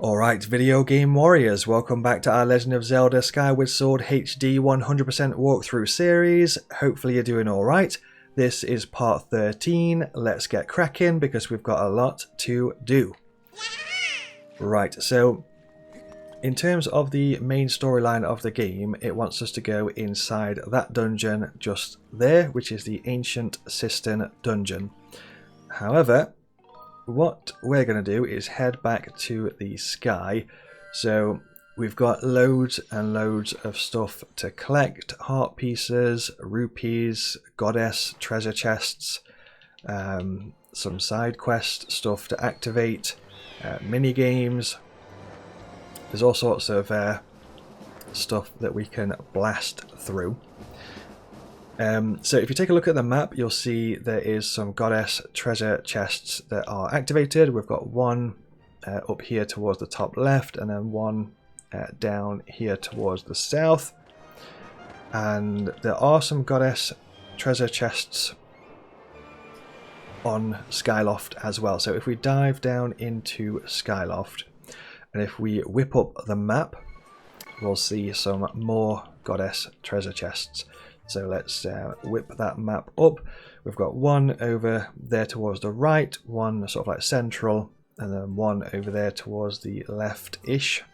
Alright, video game warriors, welcome back to our Legend of Zelda Skyward Sword HD 100% walkthrough series. Hopefully you're doing alright. This is part 13. Let's get cracking because we've got a lot to do. Right, so in terms of the main storyline of the game, it wants us to go inside that dungeon just there, which is the Ancient Cistern dungeon. However, what we're going to do is head back to the sky. So we've got loads and loads of stuff to collect: heart pieces, rupees, goddess treasure chests, some side quest stuff to activate, mini games. There's all sorts of stuff that we can blast through. So if you take a look at the map, you'll see there is some goddess treasure chests that are activated. We've got one up here towards the top left, and then one down here towards the south. And there are some goddess treasure chests on Skyloft as well. So if we dive down into Skyloft, and if we whip up the map, we'll see some more goddess treasure chests. So let's whip that map up. We've got one over there towards the right, one sort of like central, and then one over there towards the left-ish.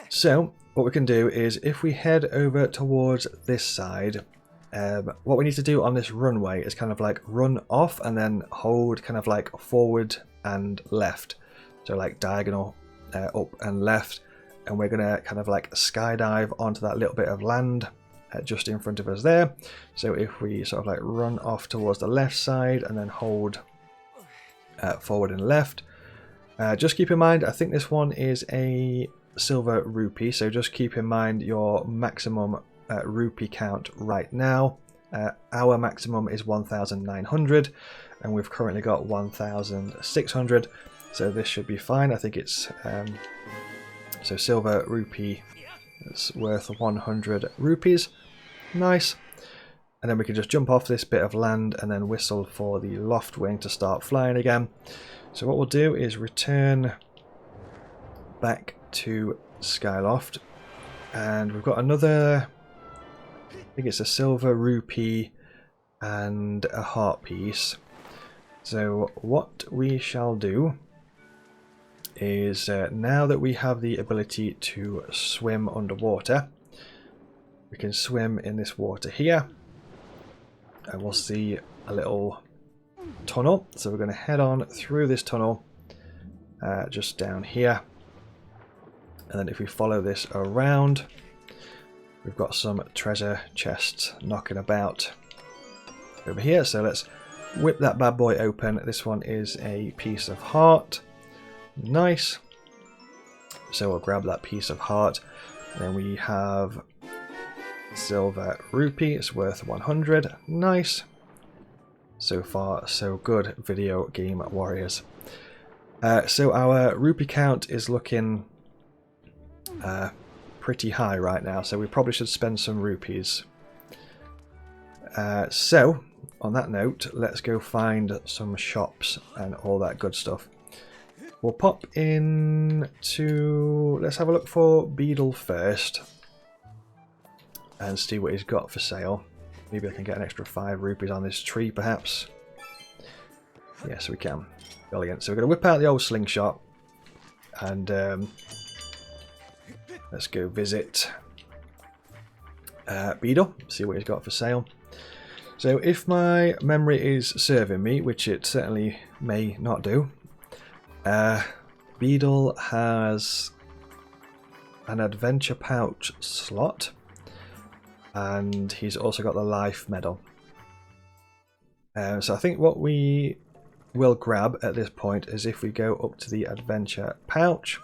So what we can do is, if we head over towards this side, what we need to do on this runway is kind of like run off and then hold kind of like forward and left. So like diagonal up and left. And we're going to kind of like skydive onto that little bit of land just in front of us there. So if we sort of like run off towards the left side and then hold forward and left, just keep in mind, I think this one is a silver rupee, so just keep in mind your maximum rupee count right now. Our maximum is 1,900 and we've currently got 1,600, so this should be fine. I think it's so silver rupee, it's worth 100 rupees. Nice. And then we can just jump off this bit of land and then whistle for the loft wing to start flying again. So what we'll do is return back to Skyloft, and we've got another, I think it's a silver rupee and a heart piece. So what we shall do is, now that we have the ability to swim underwater, we can swim in this water here, and we'll see a little tunnel. So we're going to head on through this tunnel just down here, and then if we follow this around, we've got some treasure chests knocking about over here. So let's whip that bad boy open. This one is a piece of heart. Nice. So we'll grab that piece of heart. Then we have silver rupee. It's worth 100. Nice. So far so good, video game warriors. So our rupee count is looking pretty high right now, so we probably should spend some rupees. So on that note, let's go find some shops and all that good stuff. We'll pop in to, let's have a look for Beedle first and see what he's got for sale. Maybe I can get an extra 5 rupees on this tree perhaps. Yes, we can. Brilliant. So we're going to whip out the old slingshot and let's go visit Beedle, see what he's got for sale. So if my memory is serving me, which it certainly may not do, Beedle has an adventure pouch slot, and he's also got the life medal. So I think what we will grab at this point is, if we go up to the adventure pouch,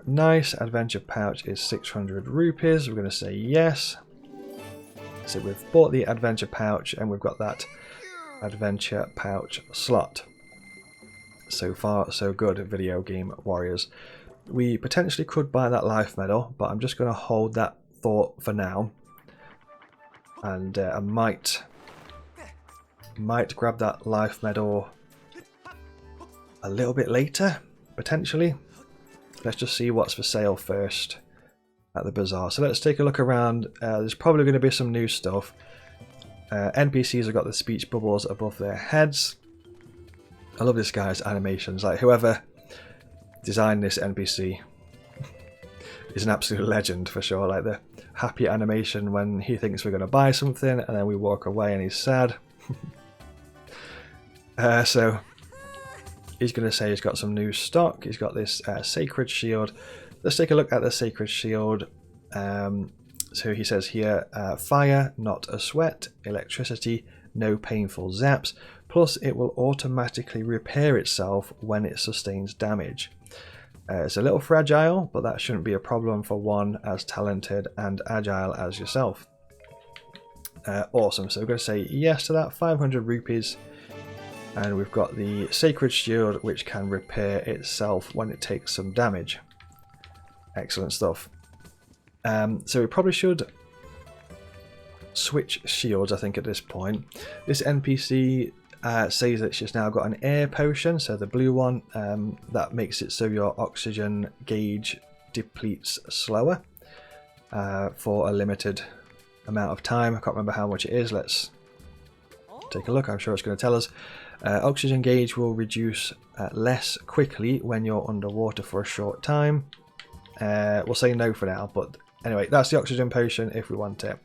nice, adventure pouch is 600 rupees. We're going to say yes. So we've bought the adventure pouch and we've got that adventure pouch slot. So far so good, video game warriors. We potentially could buy that life medal, but I'm just going to hold that thought for now, and I might grab that life medal a little bit later, potentially. Let's just see what's for sale first at the bazaar. So let's take a look around. There's probably going to be some new stuff. NPCs have got the speech bubbles above their heads. I love this guy's animations. Like, whoever designed this NPC is an absolute legend for sure. Like the happy animation when he thinks we're going to buy something and then we walk away and he's sad. So he's going to say he's got some new stock. He's got this sacred shield. Let's take a look at the sacred shield. So he says here, fire, not a sweat, electricity, no painful zaps, plus it will automatically repair itself when it sustains damage. It's a little fragile, but that shouldn't be a problem for one as talented and agile as yourself. Awesome, so we're going to say yes to that, 500 rupees. And we've got the sacred shield, which can repair itself when it takes some damage. Excellent stuff. So we probably should switch shields, I think, at this point. This NPC says that she's now got an air potion, so the blue one, that makes it so your oxygen gauge depletes slower for a limited amount of time. I can't remember how much it is. Let's take a look. I'm sure it's going to tell us. Oxygen gauge will reduce less quickly when you're underwater for a short time. We'll say no for now, but anyway, that's the oxygen potion if we want it.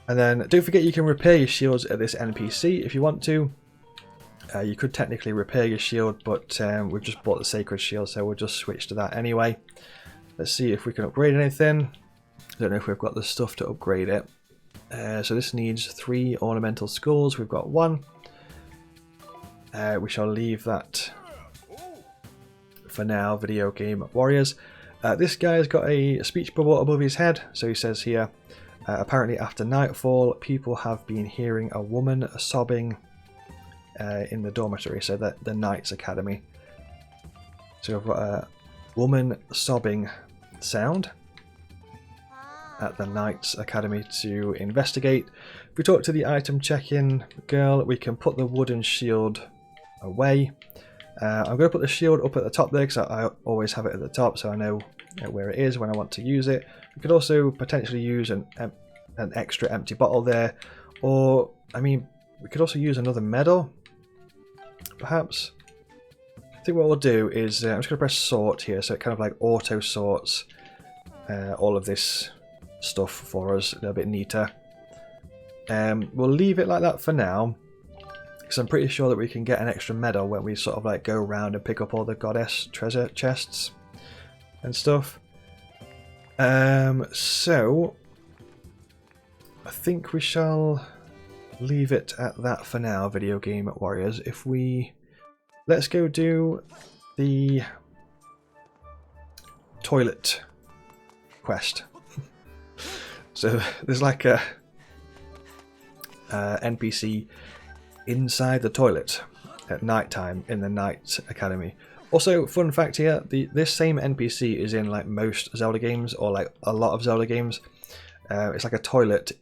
And then don't forget you can repair your shields at this NPC if you want to. You could technically repair your shield, but we've just bought the sacred shield, so we'll just switch to that anyway. Let's see if we can upgrade anything. I don't know if we've got the stuff to upgrade it. So this needs 3 ornamental skulls. We've got 1. We shall leave that for now, video game warriors. This guy's got a speech bubble above his head, so he says here, apparently after nightfall people have been hearing a woman sobbing in the dormitory, so that the Knights Academy. So we've got a woman sobbing sound at the Knights Academy to investigate. If we talk to the item check-in girl, we can put the wooden shield away. I'm going to put the shield up at the top there because I always have it at the top, so I know where it is when I want to use it. We could also potentially use an extra empty bottle there, or I mean, we could also use another medal, perhaps. I think what we'll do is I'm just going to press sort here, so it kind of like auto sorts all of this stuff for us a little bit neater. We'll leave it like that for now, because I'm pretty sure that we can get an extra medal when we sort of like go around and pick up all the goddess treasure chests and stuff. So I think we shall leave it at that for now, video game warriors. If we let's go do the toilet quest. So there's like a NPC inside the toilet at night time in the Knights Academy. Also, fun fact here, this same NPC is in like most Zelda games, or like a lot of Zelda games. It's like a toilet,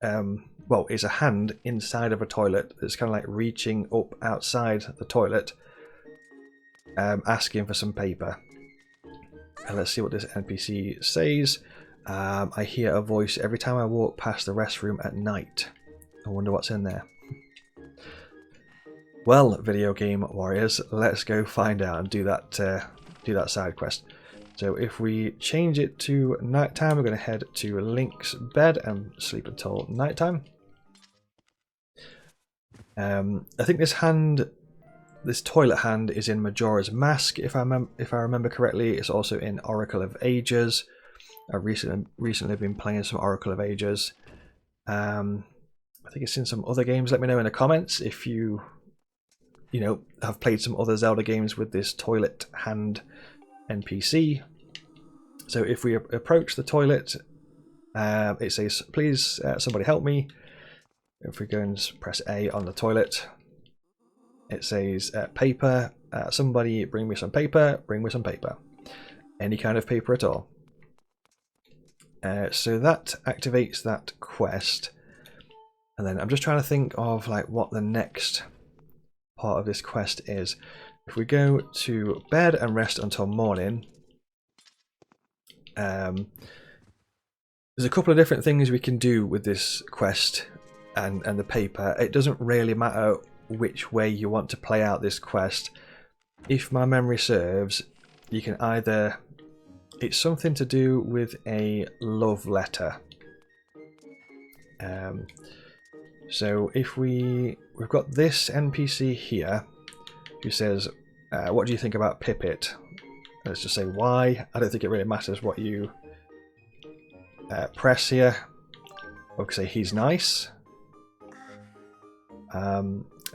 well, it's a hand inside of a toilet that's kind of like reaching up outside the toilet, asking for some paper. And let's see what this NPC says. I hear a voice every time I walk past the restroom at night. I wonder what's in there. Well, video game warriors, let's go find out and do that side quest. So if we change it to nighttime, we're going to head to Link's bed and sleep until nighttime. I think this toilet hand is in Majora's Mask, if I remember correctly. It's also in Oracle of Ages. I've recently been playing some Oracle of Ages. I think it's in some other games. Let me know in the comments if you know, have played some other Zelda games with this toilet hand NPC. So if we approach the toilet, it says, please somebody help me. If we go and press A on the toilet, it says paper, somebody bring me some paper, bring me some paper. Any kind of paper at all. So that activates that quest. And then I'm just trying to think of like what the next part of this quest is. if we go to bed and rest until morning, there's a couple of different things we can do with this quest and the paper. It doesn't really matter which way you want to play out this quest. If my memory serves, you can either... It's something to do with a love letter. So if we've got this NPC here who says, what do you think about Pippet? Let's just say why. I don't think it really matters what you press here. We can say he's nice. I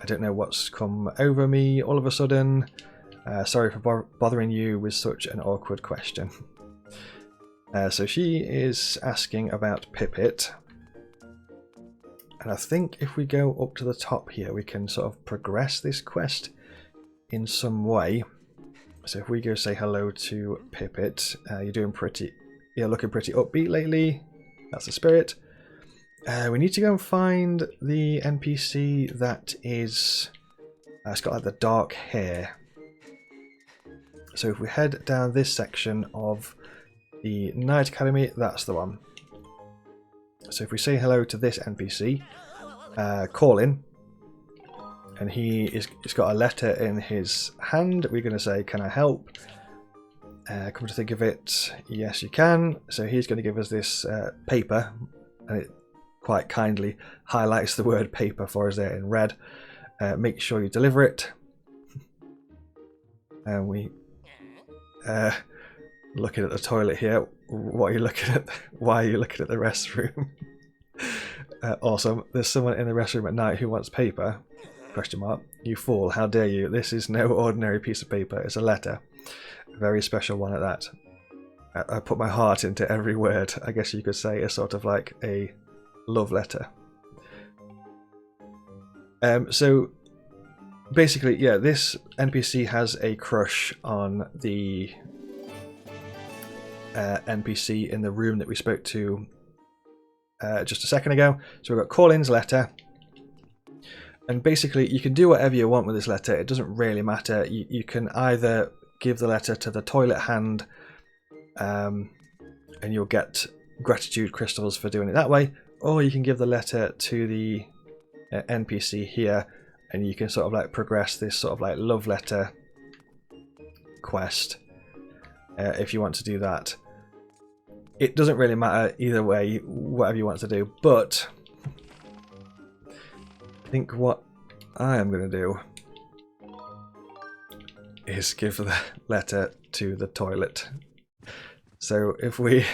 don't know what's come over me all of a sudden. Sorry for bothering you with such an awkward question. So she is asking about Pippet. And I think if we go up to the top here, we can sort of progress this quest in some way. So if we go say hello to Pippet, you're looking pretty upbeat lately. That's the spirit. We need to go and find the NPC that is... it's got like the dark hair. So if we head down this section of the Night Academy, that's the one. So if we say hello to this NPC, call in, and he's got a letter in his hand, we're going to say, can I help? Come to think of it, yes you can. So he's going to give us this paper, and it quite kindly highlights the word paper for us there in red. Make sure you deliver it. And we looking at the toilet here. What are you looking at? Why are you looking at the restroom? Awesome. There's someone in the restroom at night who wants paper. Question mark. You fool, how dare you? This is no ordinary piece of paper. It's a letter. A very special one at that. I put my heart into every word. I guess you could say a sort of like a love letter. So basically, yeah, this NPC has a crush on the NPC in the room that we spoke to just a second ago. So we've got Colin's letter, and basically you can do whatever you want with this letter. It doesn't really matter. You can either give the letter to the toilet hand, and you'll get gratitude crystals for doing it that way, or you can give the letter to the NPC here, and you can sort of like progress this sort of like love letter quest if you want to do that. It doesn't really matter either way, whatever you want to do, but I think what I am going to do is give the letter to the toilet. So if we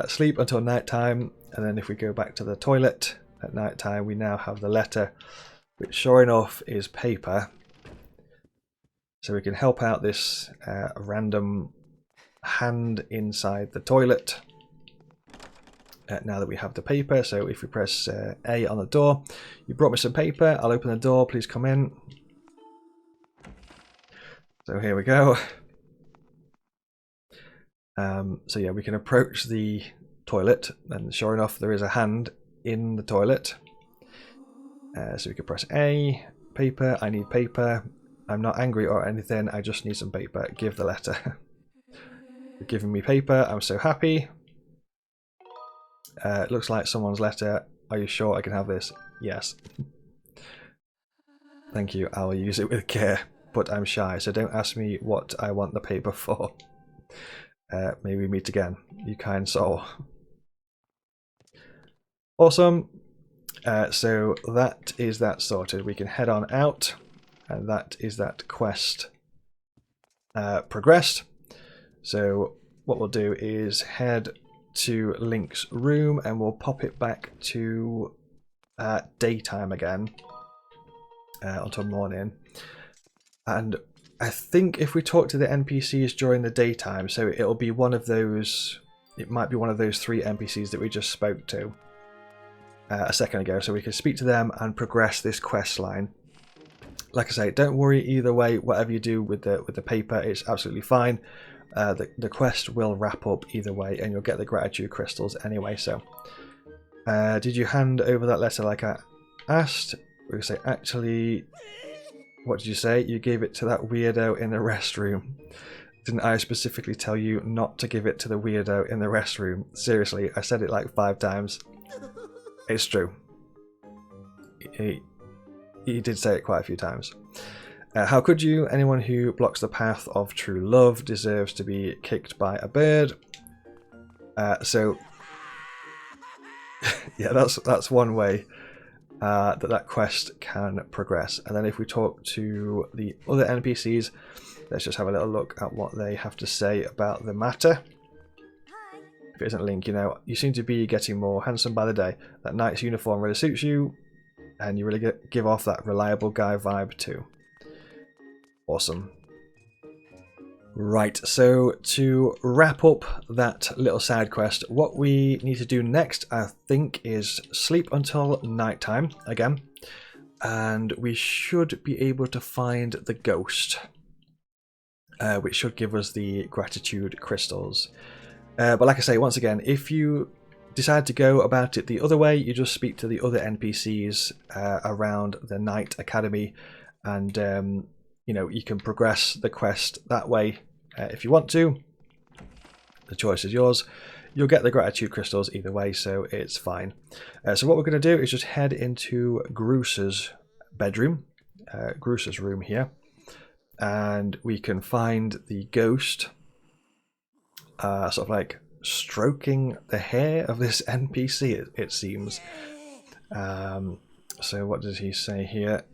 sleep until night time, and then if we go back to the toilet at night time, we now have the letter, which sure enough is paper. So we can help out this random hand inside the toilet now that we have the paper. So if we press A on the door, you brought me some paper, I'll open the door, please come in. So here we go. So yeah, we can approach the toilet, and sure enough there is a hand in the toilet. So we can press A, paper, I need paper. I'm not angry or anything, I just need some paper. Give the letter. You're giving me paper, I'm so happy. It looks like someone's letter. Are you sure I can have this? Yes. Thank you, I will use it with care, but I'm shy, so don't ask me what I want the paper for. Maybe we meet again, you kind soul. Awesome. So that is that sorted. We can head on out, and that is that quest progressed. So what we'll do is head to Link's room, and we'll pop it back to daytime again until morning. And I think if we talk to the NPCs during the daytime, so it'll be one of those, it might be one of those 3 NPCs that we just spoke to a second ago, so we can speak to them and progress this quest line. Like I say, don't worry either way, whatever you do with the paper, it's absolutely fine. The quest will wrap up either way, and you'll get the gratitude crystals anyway. So did you hand over that letter like I asked? We say, actually, What did you say? You gave it to that weirdo in the restroom. Didn't I specifically tell you not to give it to the weirdo in the restroom? Seriously, I said it like 5 times. It's true. He did say it quite a few times. How could you? Anyone who blocks the path of true love deserves to be kicked by a bird. So, yeah, that's one way that quest can progress. And then if we talk to the other NPCs, let's just have a little look at what they have to say about the matter. If it isn't Link, you know, you seem to be getting more handsome by the day. That knight's uniform really suits you, and you really give off that reliable guy vibe too. Awesome. Right, so to wrap up that little side quest, what we need to do next, I think, is sleep until nighttime again, and we should be able to find the ghost, which should give us the gratitude crystals. But like I say, once again, if you decide to go about it the other way, you just speak to the other NPCs around the Knight Academy, and you know, you can progress the quest that way if you want to. The choice is yours. You'll get the gratitude crystals either way, so it's fine. So what we're going to do is just head into Grusa's bedroom, Grusa's room here, and we can find the ghost sort of like stroking the hair of this NPC, it seems. So what does he say here?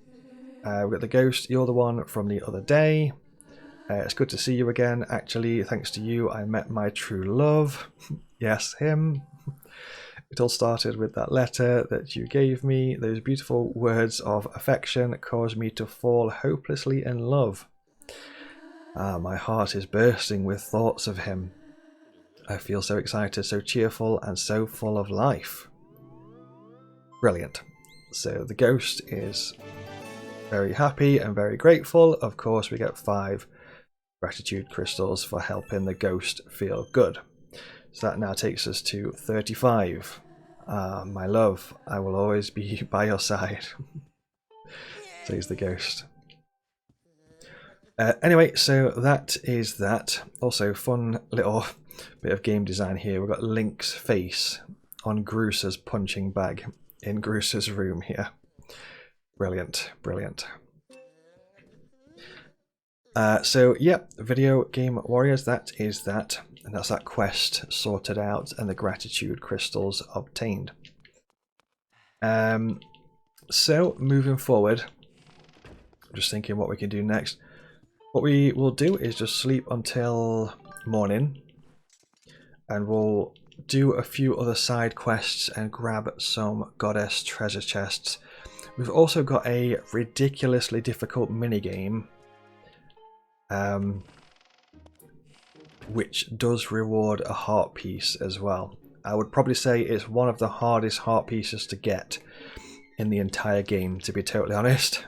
We've got the ghost, you're the one from the other day. It's good to see you again. Actually, thanks to you, I met my true love. Yes, him. It all started with that letter that you gave me. Those beautiful words of affection caused me to fall hopelessly in love. My heart is bursting with thoughts of him. I feel so excited, so cheerful, and so full of life. Brilliant. So the ghost is very happy and very grateful. Of course, we get 5 gratitude crystals for helping the ghost feel good. So that now takes us to 35. My love, I will always be by your side. Says the ghost. Anyway, so that is that. Also, fun little bit of game design here. We've got Link's face on Grusa's punching bag in Grusa's room here. Brilliant, brilliant. So yeah, video game warriors, that is that, and that's that quest sorted out and the gratitude crystals obtained. So moving forward, I'm just thinking what we can do next. What we will do is just sleep until morning, and we'll do a few other side quests and grab some goddess treasure chests. We've also got a ridiculously difficult minigame, which does reward a heart piece as well. I would probably say it's one of the hardest heart pieces to get in the entire game, to be totally honest.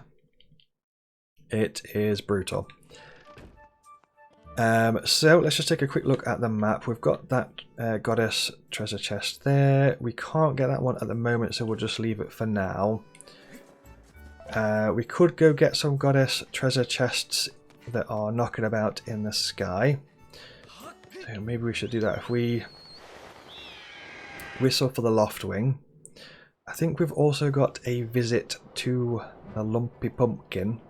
It is brutal. So let's just take a quick look at the map. We've got that goddess treasure chest there. We can't get that one at the moment, so we'll just leave it for now. We could go get some goddess treasure chests that are knocking about in the sky. So maybe we should do that. If we whistle for the loft wing. I think we've also got a visit to the lumpy pumpkin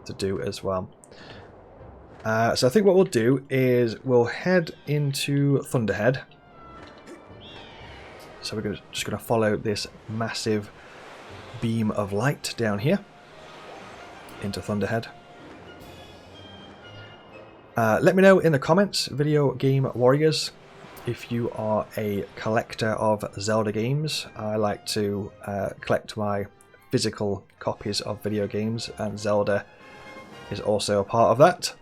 to do as well. So I think what we'll do is we'll head into Thunderhead. So we're just going to follow this massive beam of light down here into Thunderhead. Let me know in the comments, video game warriors, if you are a collector of Zelda games. I like to collect my physical copies of video games, and Zelda is also a part of that.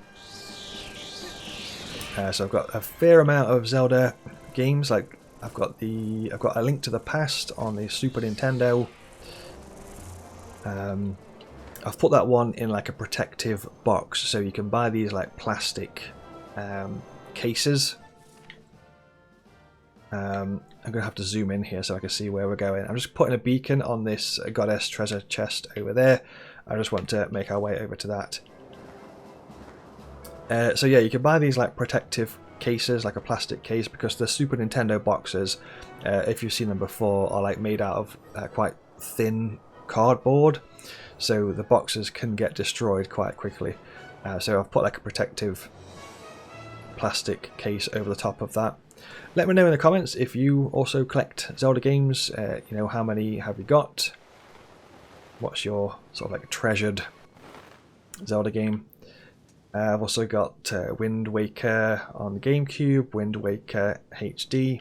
So I've got a fair amount of Zelda games. Like I've got A Link to the Past on the Super Nintendo. I've put that one in like a protective box, so you can buy these like plastic cases. I'm gonna have to zoom in here so I can see where we're going. I'm just putting a beacon on this goddess treasure chest over there, I just want to make our way over to that. So yeah, you can buy these like protective cases, like a plastic case, because the Super Nintendo boxes, if you've seen them before, are like made out of quite thin cardboard, so the boxes can get destroyed quite quickly. So I've put like a protective plastic case over the top of that. Let me know in the comments if you also collect Zelda games. You know, how many have you got? What's your sort of like treasured Zelda game? I've also got Wind Waker on the GameCube, Wind Waker HD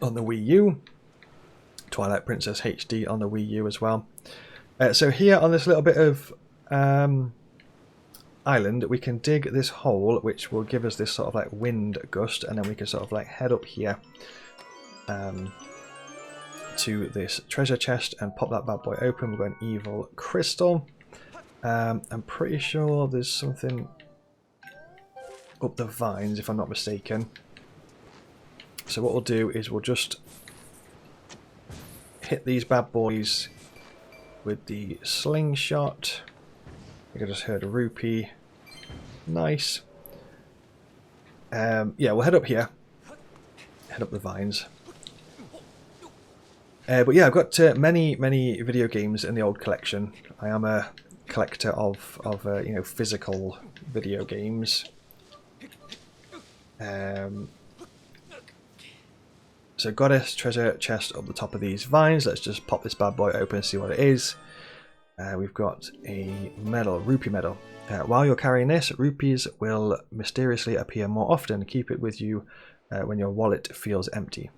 on the Wii U, Twilight Princess HD on the Wii U as well. So here on this little bit of island, we can dig this hole, which will give us this sort of like wind gust, and then we can sort of like head up here to this treasure chest and pop that bad boy open. We've got an evil crystal. I'm pretty sure there's something up the vines, if I'm not mistaken. So what we'll do is we'll just hit these bad boys with the slingshot. I think I just heard a rupee. Nice. Yeah, we'll head up here. Head up the vines. But yeah, I've got many video games in the old collection. I am a collector of you know, physical video games. So goddess treasure chest up the top of these vines. Let's just pop this bad boy open and see what it is. We've got a medal, rupee medal. While you're carrying this, rupees will mysteriously appear more often. Keep it with you when your wallet feels empty.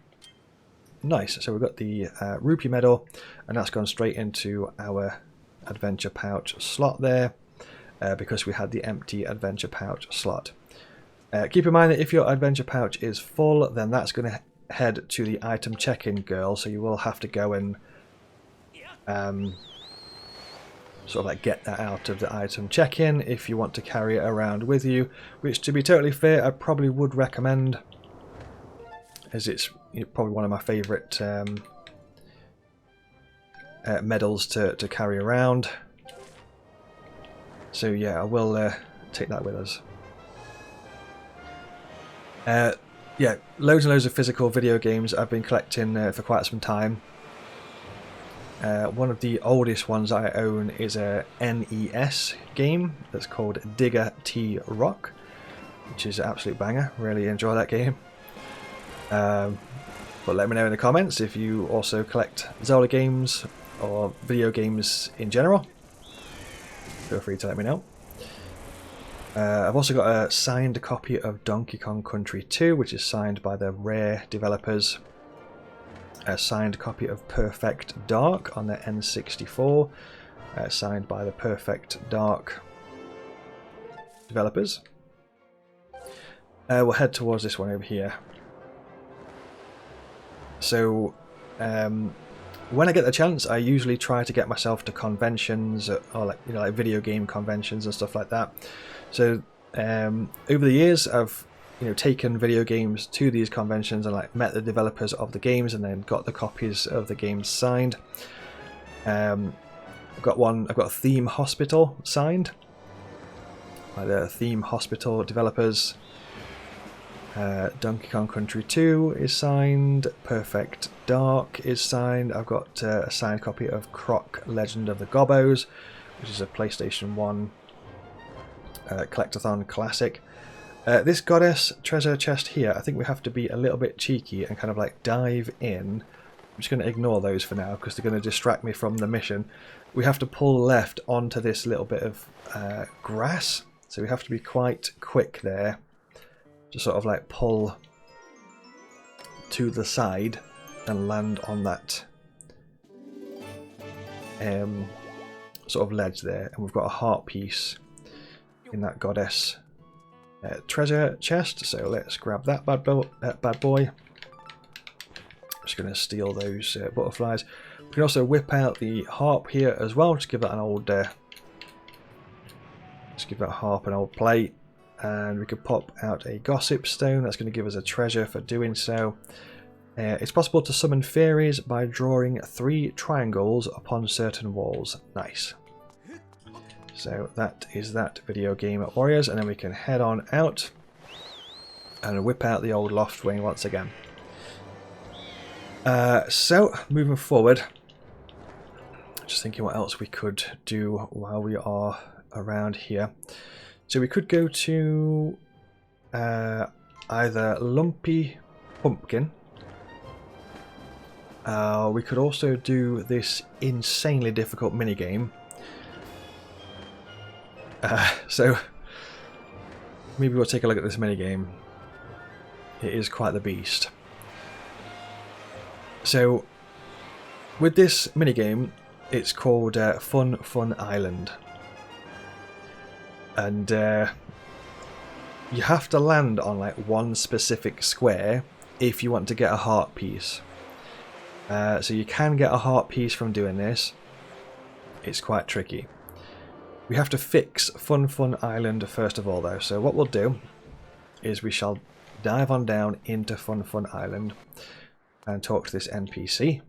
Nice. So we've got the rupee medal, and that's gone straight into our adventure pouch slot there, because we had the empty adventure pouch slot. Keep in mind that if your adventure pouch is full, then that's going to head to the item check-in girl, so you will have to go and sort of like get that out of the item check-in if you want to carry it around with you, which, to be totally fair, I probably would recommend, as it's probably one of my favourite medals to carry around. So yeah, I will take that with us. Yeah, loads and loads of physical video games I've been collecting for quite some time. One of the oldest ones I own is a NES game that's called Digger T Rock, which is an absolute banger. Really enjoy that game. But let me know in the comments if you also collect Zelda games or video games in general. Feel free to let me know. I've also got a signed copy of Donkey Kong Country 2, which is signed by the Rare developers. A signed copy of Perfect Dark on the N64, signed by the Perfect Dark developers. We'll head towards this one over here. So, when I get the chance, I usually try to get myself to conventions, or like, you know, like video game conventions and stuff like that. So over the years, I've taken video games to these conventions and like met the developers of the games, and then got the copies of the games signed. I've got a Theme Hospital signed by the Theme Hospital developers. Donkey Kong Country 2 is signed. Perfect Dark is signed. I've got a signed copy of Croc Legend of the Gobbos, which is a PlayStation 1 collectathon classic. This goddess treasure chest here, I think we have to be a little bit cheeky and kind of like dive in. I'm just going to ignore those for now because they're going to distract me from the mission. We have to pull left onto this little bit of grass, so we have to be quite quick there. Just sort of like pull to the side and land on that sort of ledge there, and we've got a heart piece in that goddess treasure chest, so let's grab that bad boy. Just going to steal those butterflies. We can also whip out the harp here as well, just give that an old just give that harp an old play. And we could pop out a gossip stone. That's going to give us a treasure for doing so. It's possible to summon fairies by drawing 3 triangles upon certain walls. Nice. So that is that, video game warriors, and then we can head on out and whip out the old loft wing once again. So moving forward, just thinking what else we could do while we are around here. So we could go to either Lumpy Pumpkin. We could also do this insanely difficult minigame. So maybe we'll take a look at this minigame. It is quite the beast. So with this minigame, it's called Fun Fun Island. And you have to land on like one specific square if you want to get a heart piece. So you can get a heart piece from doing this. It's quite tricky. We have to fix Fun Fun Island first of all though. So what we'll do is we shall dive on down into Fun Fun Island and talk to this NPC.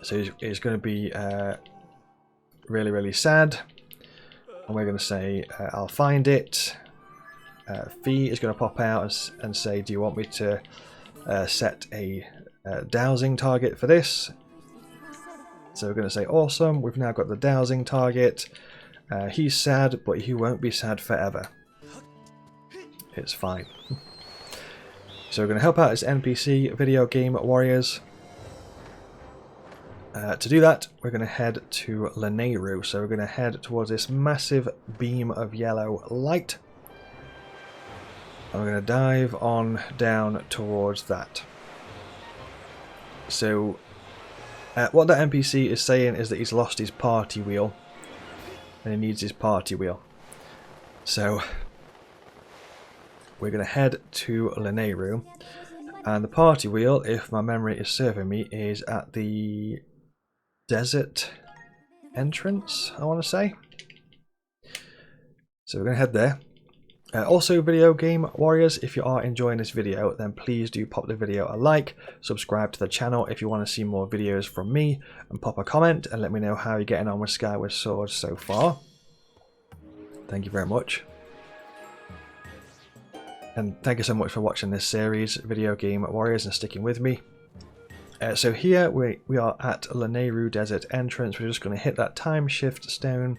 So he's going to be really, really sad. And we're going to say, I'll find it. Fee is going to pop out and say, do you want me to set a dowsing target for this? So we're going to say, awesome, we've now got the dowsing target. He's sad, but he won't be sad forever. It's fine. So we're going to help out this NPC, video game warriors. To do that, we're going to head to Lanayru. So we're going to head towards this massive beam of yellow light. And we're going to dive on down towards that. So what that NPC is saying is that he's lost his party wheel. And he needs his party wheel. So we're going to head to Lanayru. And the party wheel, if my memory is serving me, is at the desert entrance, I want to say. So we're going to head there. Also, video game warriors, if you are enjoying this video, then please do pop the video a like, subscribe to the channel if you want to see more videos from me, and pop a comment and let me know how you're getting on with Skyward Sword so far. Thank you very much. And thank you so much for watching this series, video game warriors, and sticking with me. So here we are at Lanayru Desert entrance. We're just going to hit that time shift stone,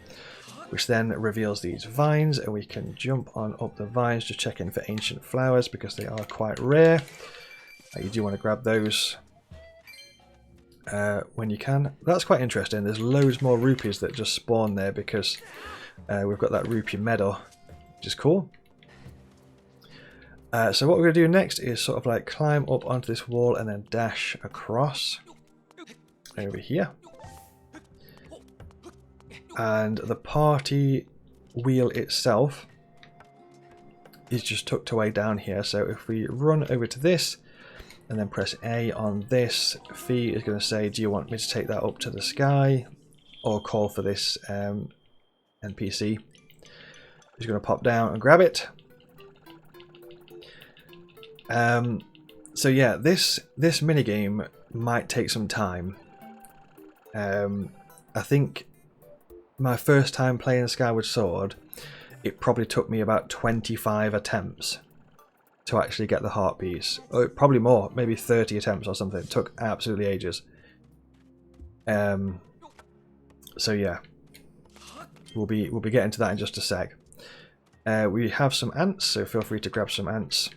which then reveals these vines, and we can jump on up the vines, just checking for ancient flowers because they are quite rare. You do want to grab those when you can. That's quite interesting. There's loads more rupees that just spawn there because we've got that rupee medal, which is cool. So what we're going to do next is sort of like climb up onto this wall and then dash across over here. And the party wheel itself is just tucked away down here. So if we run over to this and then press A on this, Fee is going to say, do you want me to take that up to the sky or call for this NPC? He's going to pop down and grab it. So yeah, this minigame might take some time. I think my first time playing Skyward Sword, it probably took me about 25 attempts to actually get the heart piece. Or probably more, maybe 30 attempts or something. It took absolutely ages. So yeah, we'll be getting to that in just a sec. We have some ants, so feel free to grab some ants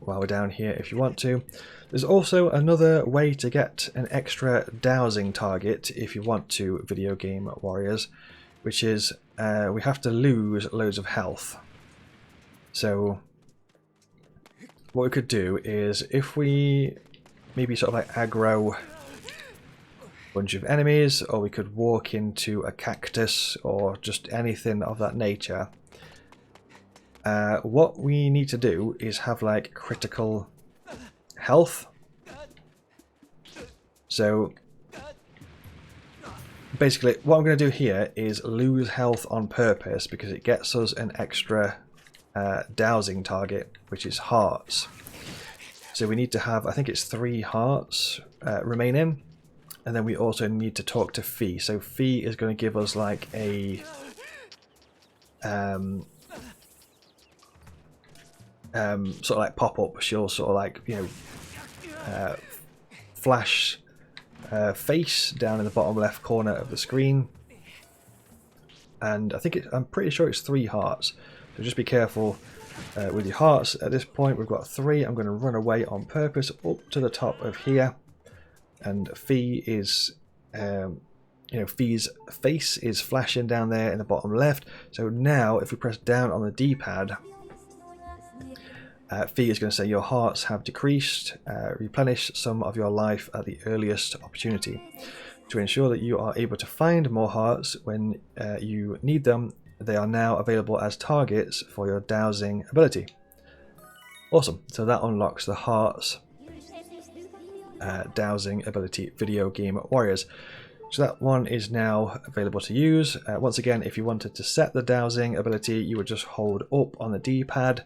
while we're down here if you want to. There's also another way to get an extra dowsing target if you want to, video game warriors, which is we have to lose loads of health. So what we could do is, if we maybe sort of like aggro a bunch of enemies, or we could walk into a cactus or just anything of that nature. What we need to do is have like critical health. So basically what I'm going to do here is lose health on purpose because it gets us an extra dowsing target, which is hearts. So we need to have, I think it's 3 hearts remaining, and then we also need to talk to Fee. So Fee is going to give us like a sort of like pop-up. She'll sort of like, you know, flash face down in the bottom left corner of the screen, and I think I'm pretty sure it's 3 hearts, so just be careful with your hearts. At this point we've got 3. I'm going to run away on purpose up to the top of here, and Fee is you know, Fee's face is flashing down there in the bottom left. So now if we press down on the D-pad, Fee is going to say your hearts have decreased, replenish some of your life at the earliest opportunity. To ensure that you are able to find more hearts when you need them, they are now available as targets for your dowsing ability. Awesome, so that unlocks the hearts dowsing ability, Video Game Warriors. So that one is now available to use. Once again, if you wanted to set the dowsing ability, you would just hold up on the D-pad.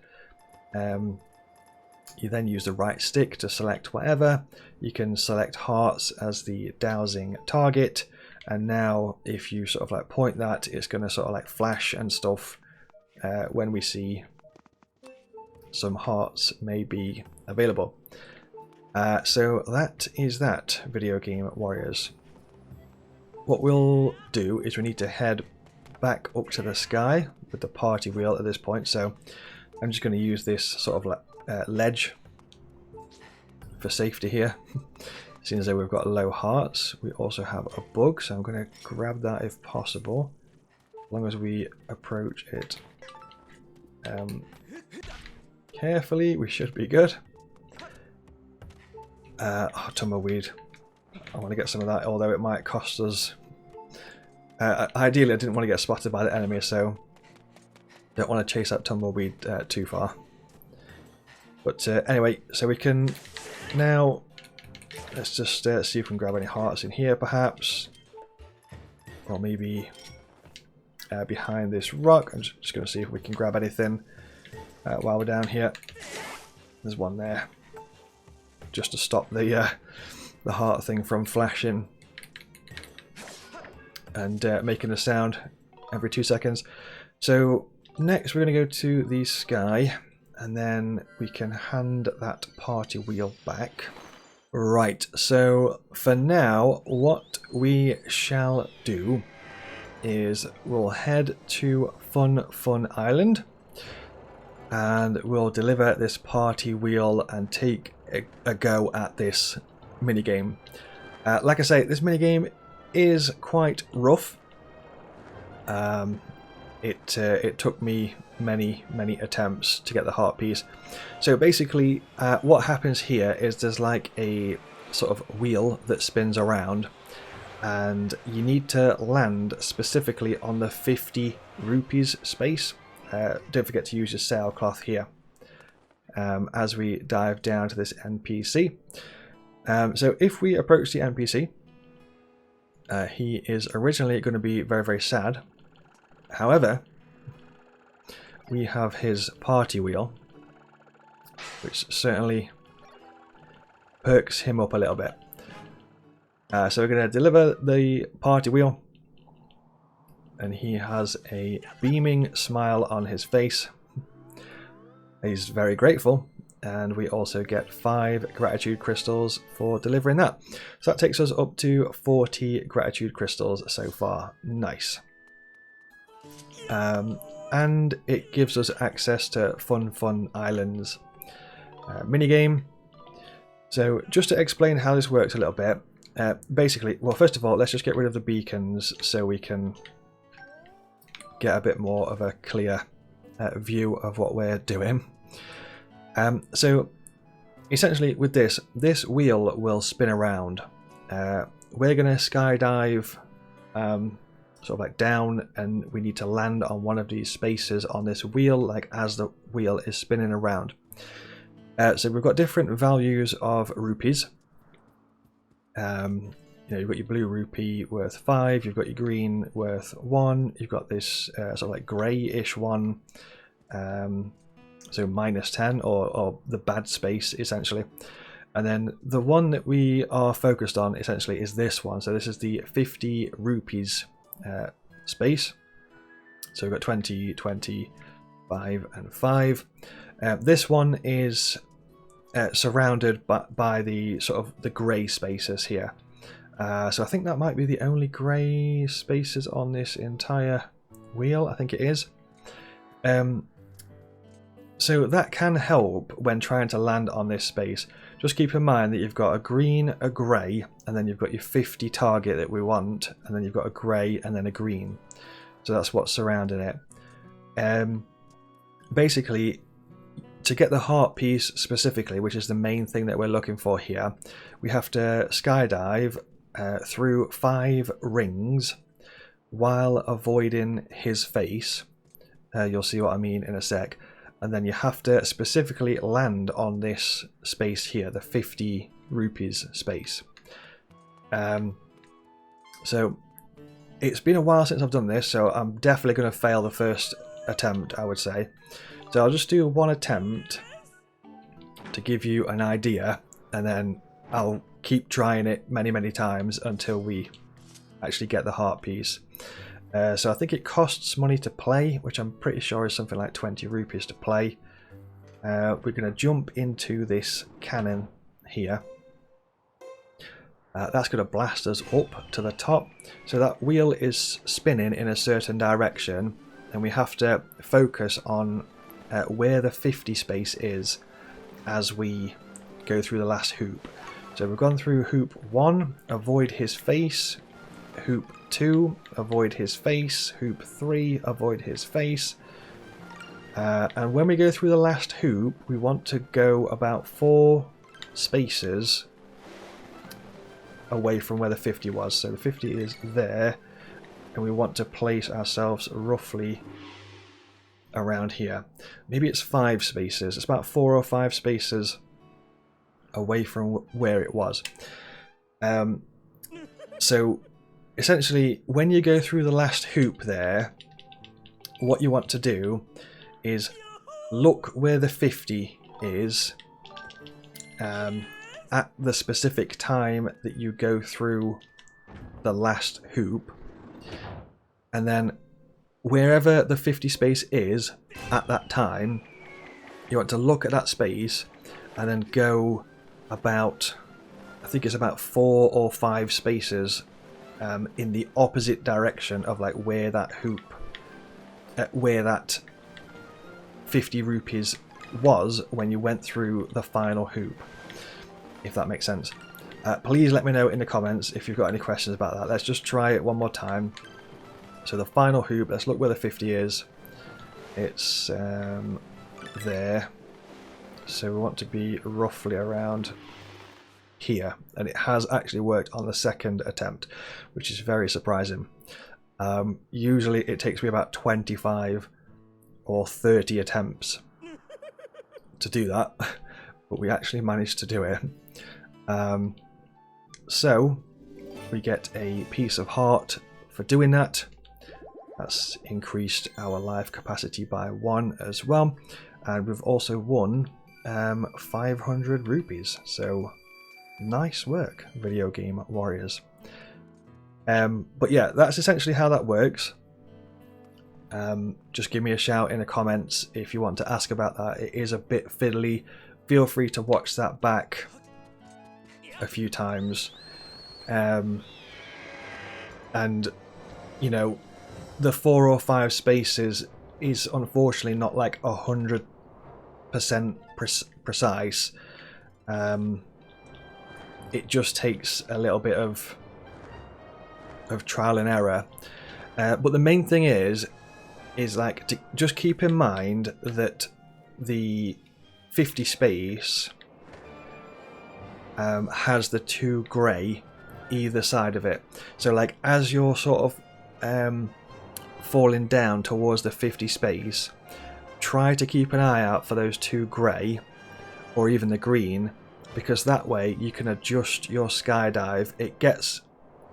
You then use the right stick to select whatever. You can select hearts as the dowsing target, and now if you sort of like point that, it's going to sort of like flash and stuff when we see some hearts may be available. So that is that, Video Game Warriors. What we'll do is we need to head back up to the sky with the party wheel at this point, so I'm just going to use this sort of like ledge for safety here. Seeing as though we've got low hearts, we also have a bug, so I'm going to grab that if possible, as long as we approach it carefully. We should be good. Tumbleweed. I want to get some of that, although it might cost us. Ideally I didn't want to get spotted by the enemy, so don't want to chase that tumbleweed too far. But anyway, so we can now, let's just see if we can grab any hearts in here perhaps, or maybe behind this rock. I'm just going to see if we can grab anything while we're down here. There's one there, just to stop the heart thing from flashing and making a sound every 2 seconds. So next we're going to go to the sky, and then we can hand that party wheel back. Right, so for now what we shall do is we'll head to Fun Island, and we'll deliver this party wheel and take a go at this minigame. Like I say, this minigame is quite rough. It took me many attempts to get the heart piece. So basically what happens here is there's like a sort of wheel that spins around, and you need to land specifically on the 50 rupees space. Don't forget to use your sailcloth here as we dive down to this NPC. So if we approach the NPC, he is originally going to be very sad. However, we have his party wheel, which certainly perks him up a little bit. So we're going to deliver the party wheel, and he has a beaming smile on his face. He's very grateful, and we also get 5 gratitude crystals for delivering that. So that takes us up to 40 gratitude crystals so far. Nice. And it gives us access to Fun Islands minigame. So just to explain how this works a little bit, basically, well, first of all, let's just get rid of the beacons so we can get a bit more of a clear view of what we're doing. So essentially with this wheel will spin around. We're going to skydive sort of like down, and we need to land on one of these spaces on this wheel, like as the wheel is spinning around. So we've got different values of rupees. You know, you've got your blue rupee worth 5, you've got your green worth 1, you've got this sort of like grey-ish one so -10 or the bad space essentially. And then the one that we are focused on essentially is this one. So this is the 50 rupees space. So we've got 20, 25 and 5. This one is surrounded by the sort of the grey spaces here. So I think that might be the only grey spaces on this entire wheel. I think it is. So that can help when trying to land on this space. Just keep in mind that you've got a green, a grey, and then you've got your 50 target that we want, and then you've got a grey and then a green. So that's what's surrounding it. Basically, to get the heart piece specifically, which is the main thing that we're looking for here, we have to skydive through 5 rings while avoiding his face. You'll see what I mean in a sec. And then you have to specifically land on this space here, the 50 rupees space. So it's been a while since I've done this, so I'm definitely going to fail the first attempt, I would say. So I'll just do one attempt to give you an idea, and then I'll keep trying it many times until we actually get the heart piece. So I think it costs money to play, which I'm pretty sure is something like 20 rupees to play. We're going to jump into this cannon here. That's going to blast us up to the top. So that wheel is spinning in a certain direction, and we have to focus on where the 50 space is as we go through the last hoop. So we've gone through hoop 1, avoid his face. Hoop 2, avoid his face. Hoop 3, avoid his face. And when we go through the last hoop, we want to go about 4 spaces away from where the 50 was. So the 50 is there, and we want to place ourselves roughly around here. Maybe it's 5 spaces. It's about 4 or 5 spaces away from where it was. So essentially, when you go through the last hoop there, what you want to do is look where the 50 is at the specific time that you go through the last hoop, and then wherever the 50 space is at that time, you want to look at that space and then go about, I think it's about 4 or 5 spaces in the opposite direction of like where that hoop, where that 50 rupees was when you went through the final hoop, if that makes sense. Please let me know in the comments if you've got any questions about that. Let's just try it one more time. So the final hoop, let's look where the 50 is. It's there. So we want to be roughly around here, and it has actually worked on the second attempt, which is very surprising. Usually it takes me about 25 or 30 attempts to do that, but we actually managed to do it. So we get a piece of heart for doing that. That's increased our life capacity by 1 as well, and we've also won 500 rupees. So nice work, video game warriors. But yeah, that's essentially how that works. Just give me a shout in the comments if you want to ask about that. It is a bit fiddly. Feel free to watch that back a few times. And you know, the 4 or 5 spaces is unfortunately not like 100% precise. It just takes a little bit of trial and error. But the main thing is like to just keep in mind that the 50 space has the 2 grey either side of it. So like as you're sort of falling down towards the 50 space, try to keep an eye out for those 2 grey or even the green, because that way you can adjust your skydive. It gets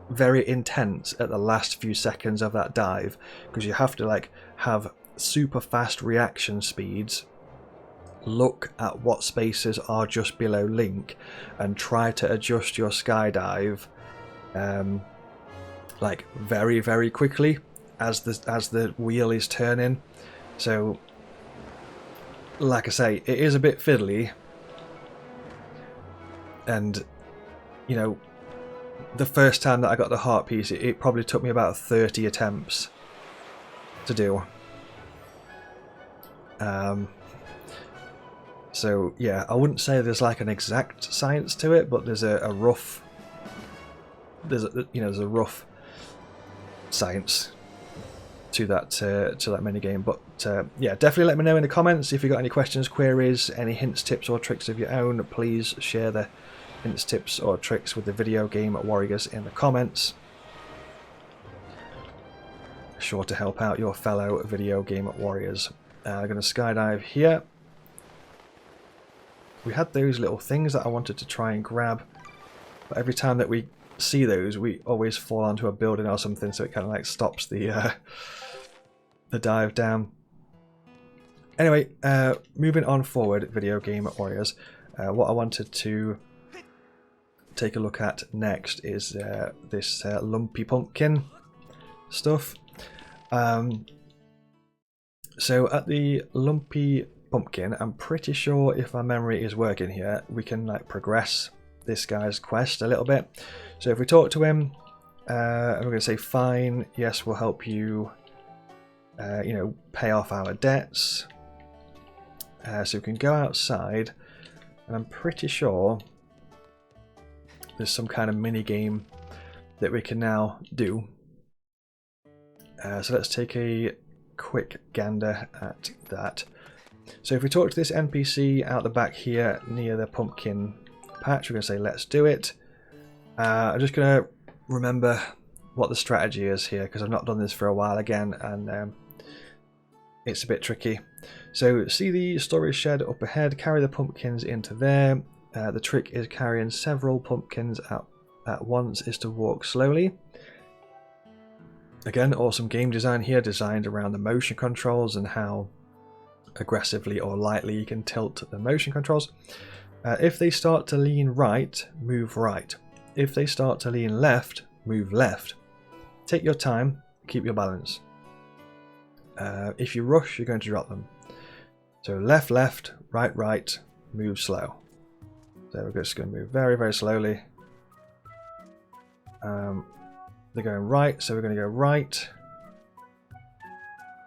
very intense at the last few seconds of that dive because you have to like have super fast reaction speeds look at what spaces are just below Link and try to adjust your skydive like very, very quickly as the wheel is turning. So like I say, it is a bit fiddly, and you know, the first time that I got the heart piece, it probably took me about 30 attempts to do. So yeah, I wouldn't say there's like an exact science to it, but there's a rough, there's a rough science to that mini game. But yeah, definitely let me know in the comments if you've got any questions, queries, any hints, tips, or tricks of your own. Please share the hints, tips, or tricks with the video game warriors in the comments. Sure to help out your fellow video game warriors. I'm going to skydive here. We had those little things that I wanted to try and grab, but every time that we see those, we always fall onto a building or something, so it kind of like stops the dive down. Anyway, moving on forward, video game warriors. What I wanted to take a look at next is this lumpy pumpkin stuff. So at the lumpy pumpkin, I'm pretty sure, if my memory is working here, we can like progress this guy's quest a little bit. So if we talk to him, and we're going to say, fine, yes, we'll help you, you know, pay off our debts. So we can go outside, and I'm pretty sure there's some kind of mini game that we can now do. So let's take a quick gander at that. So if we talk to this NPC out the back here near the pumpkin patch, we're going to say, let's do it. I'm just going to remember what the strategy is here, because I've not done this for a while again, and it's a bit tricky. So see the storage shed up ahead, carry the pumpkins into there. The trick is carrying several pumpkins at once is to walk slowly. Again, awesome game design here, designed around the motion controls and how aggressively or lightly you can tilt the motion controls. If they start to lean right, move right. If they start to lean left, move left. Take your time, keep your balance. If you rush, you're going to drop them. So left, left, right, right, move slow. So we're just going to move very, very slowly. They're going right, so we're going to go right.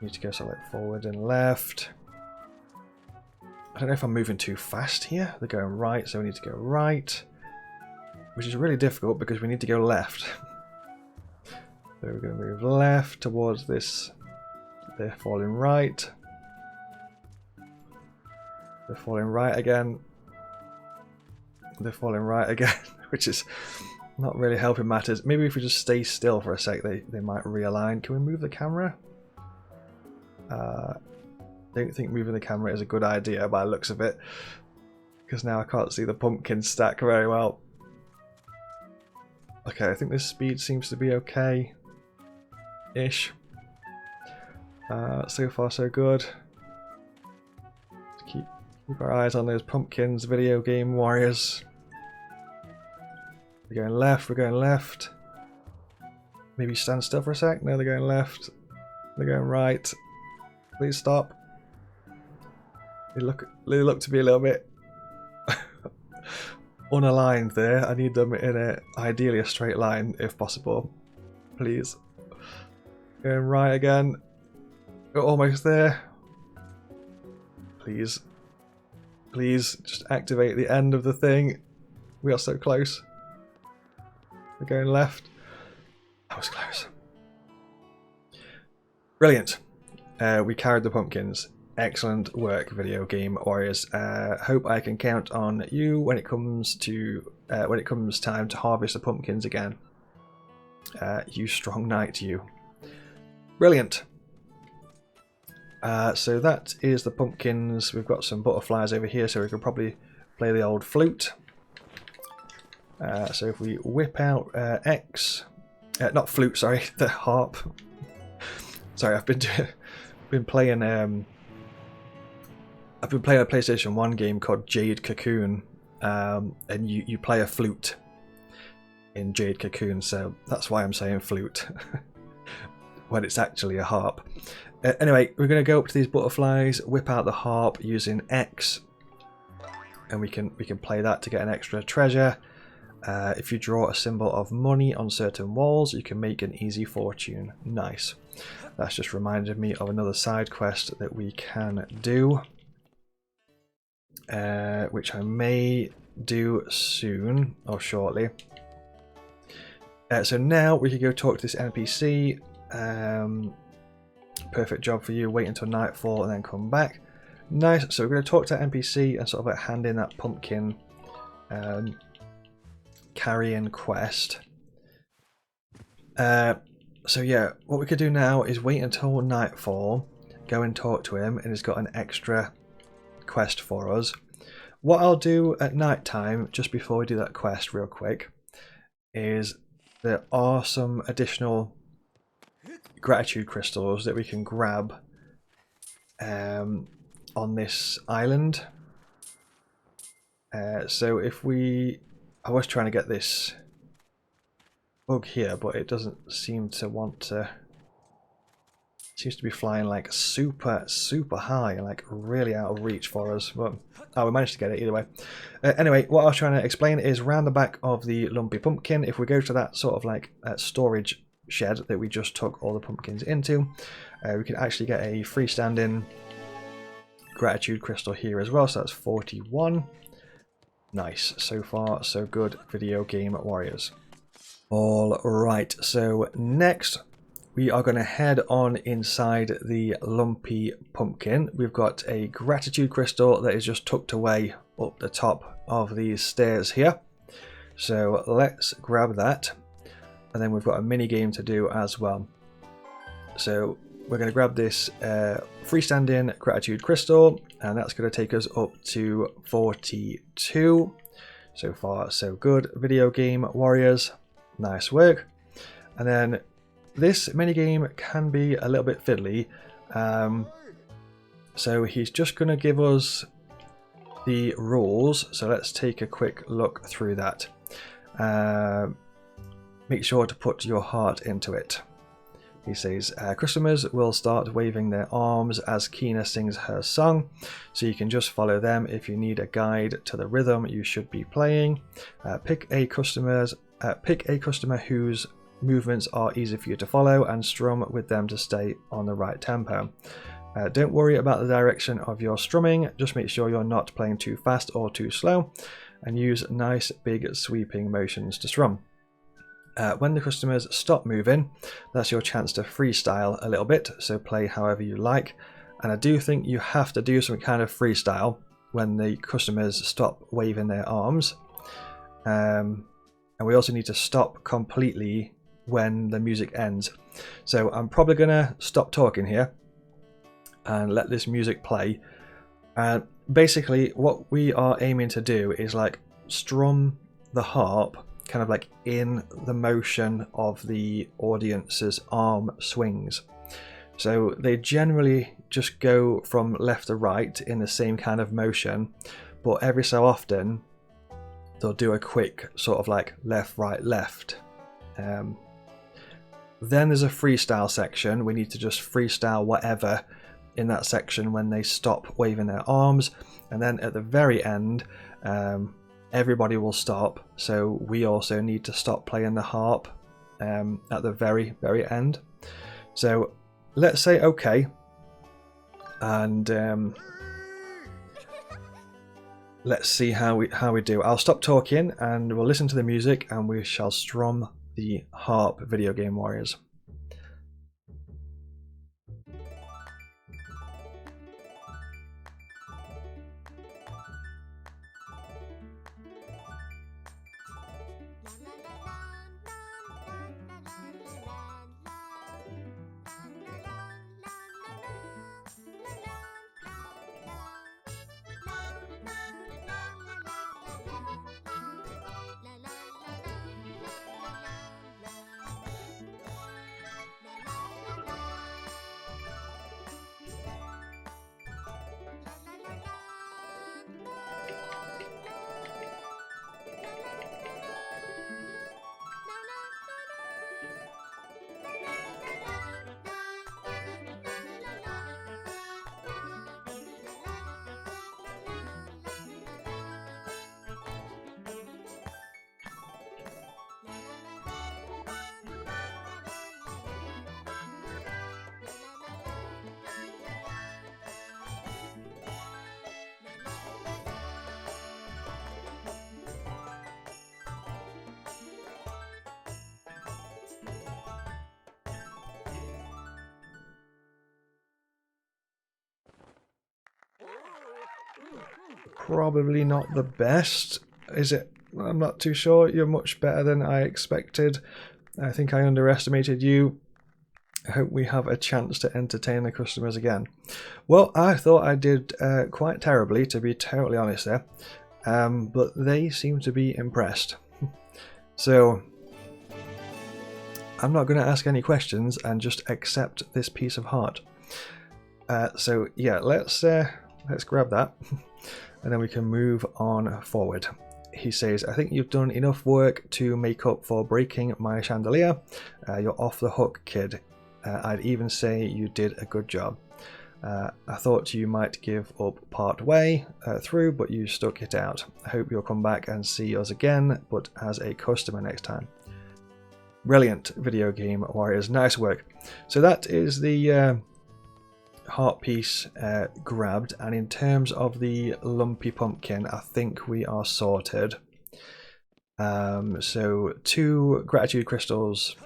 Need to go so like forward and left. I don't know if I'm moving too fast here. They're going right, so we need to go right, which is really difficult because we need to go left. So we're going to move left towards this. They're falling right. They're falling right again. They're falling right again, which is not really helping matters. Maybe if we just stay still for a sec, they might realign. Can we move the camera? Don't think moving the camera is a good idea by the looks of it, because now I can't see the pumpkin stack very well. Okay, I think this speed seems to be okay-ish. So far so good. Keep our eyes on those pumpkins, video game warriors. We're going left, we're going left. Maybe stand still for a sec. No, they're going left. They're going right. Please stop. They look to be a little bit unaligned there. I need them in ideally a straight line if possible. Please. Going right again. We're almost there. Please. Please just activate the end of the thing. We are so close. We're going left. That was close. Brilliant. We carried the pumpkins. Excellent work, video game warriors. Hope I can count on you when it comes time to harvest the pumpkins again. You strong knight, you. Brilliant. So that is the pumpkins. We've got some butterflies over here, so we could probably play the old flute. So if we whip out X, not flute, sorry, the harp. Sorry, I've been playing I've been playing a PlayStation 1 game called Jade Cocoon, and you play a flute in Jade Cocoon, so that's why I'm saying flute when it's actually a harp. Anyway, we're going to go up to these butterflies, whip out the harp using X, and we can play that to get an extra treasure. If you draw a symbol of money on certain walls, you can make an easy fortune. Nice. That's just reminded me of another side quest that we can do, which I may do soon or shortly. So now we can go talk to this NPC. Perfect job for you. Wait until nightfall and then come back. Nice. So we're going to talk to that NPC and sort of like hand in that pumpkin carrying quest. So yeah, what we could do now is wait until nightfall, go and talk to him, and he's got an extra quest for us. What I'll do at night time, just before we do that quest real quick, is there are some additional gratitude crystals that we can grab on this island. So if I was trying to get this bug here, but it doesn't seem to want to. It seems to be flying like super high, like really out of reach for us. But we managed to get it either way. Anyway, what I was trying to explain is round the back of the lumpy pumpkin. If we go to that sort of like storage shed that we just took all the pumpkins into, we can actually get a freestanding gratitude crystal here as well. So that's 41. Nice. So far, so good, video game warriors. All right. So next, we are going to head on inside the lumpy pumpkin. We've got a gratitude crystal that is just tucked away up the top of these stairs here. So let's grab that. And then we've got a mini game to do as well. So we're going to grab this freestanding gratitude crystal, and that's going to take us up to 42. So far, so good, video game warriors. Nice work. And then this minigame can be a little bit fiddly. So he's just going to give us the rules. So let's take a quick look through that. Make sure to put your heart into it. He says, customers will start waving their arms as Kina sings her song, so you can just follow them. If you need a guide to the rhythm you should be playing, pick a customer whose movements are easy for you to follow and strum with them to stay on the right tempo. Don't worry about the direction of your strumming, just make sure you're not playing too fast or too slow, and use nice big sweeping motions to strum. When the customers stop moving, that's your chance to freestyle a little bit, so play however you like. And I do think you have to do some kind of freestyle when the customers stop waving their arms. And we also need to stop completely when the music ends. So I'm probably going to stop talking here and let this music play. And basically what we are aiming to do is like strum the harp kind of like in the motion of the audience's arm swings. So they generally just go from left to right in the same kind of motion, but every so often they'll do a quick sort of like left, right, left. Then there's a freestyle section. We need to just freestyle whatever in that section when they stop waving their arms. And then at the very end, everybody will stop, so we also need to stop playing the harp at the very end. So let's say okay, and let's see how we do. I'll stop talking and we'll listen to the music and we shall strum the harp, video game warriors. probably not the best, is it? I'm not too sure. You're much better than I expected. I think I underestimated you. I hope we have a chance to entertain the customers again. Well, I thought I did quite terribly, to be totally honest there, but they seem to be impressed. So I'm not going to ask any questions and just accept this piece of heart. So yeah, let's grab that, and then we can move on forward. He says, I think you've done enough work to make up for breaking my chandelier. You're off the hook, kid. I'd even say you did a good job. I thought you might give up part way through, but you stuck it out. I hope you'll come back and see us again, but as a customer next time. Brilliant, Video Game Warriors. Nice work. So that is the heart piece grabbed, and in terms of the lumpy pumpkin, I think we are sorted. So 2 gratitude crystals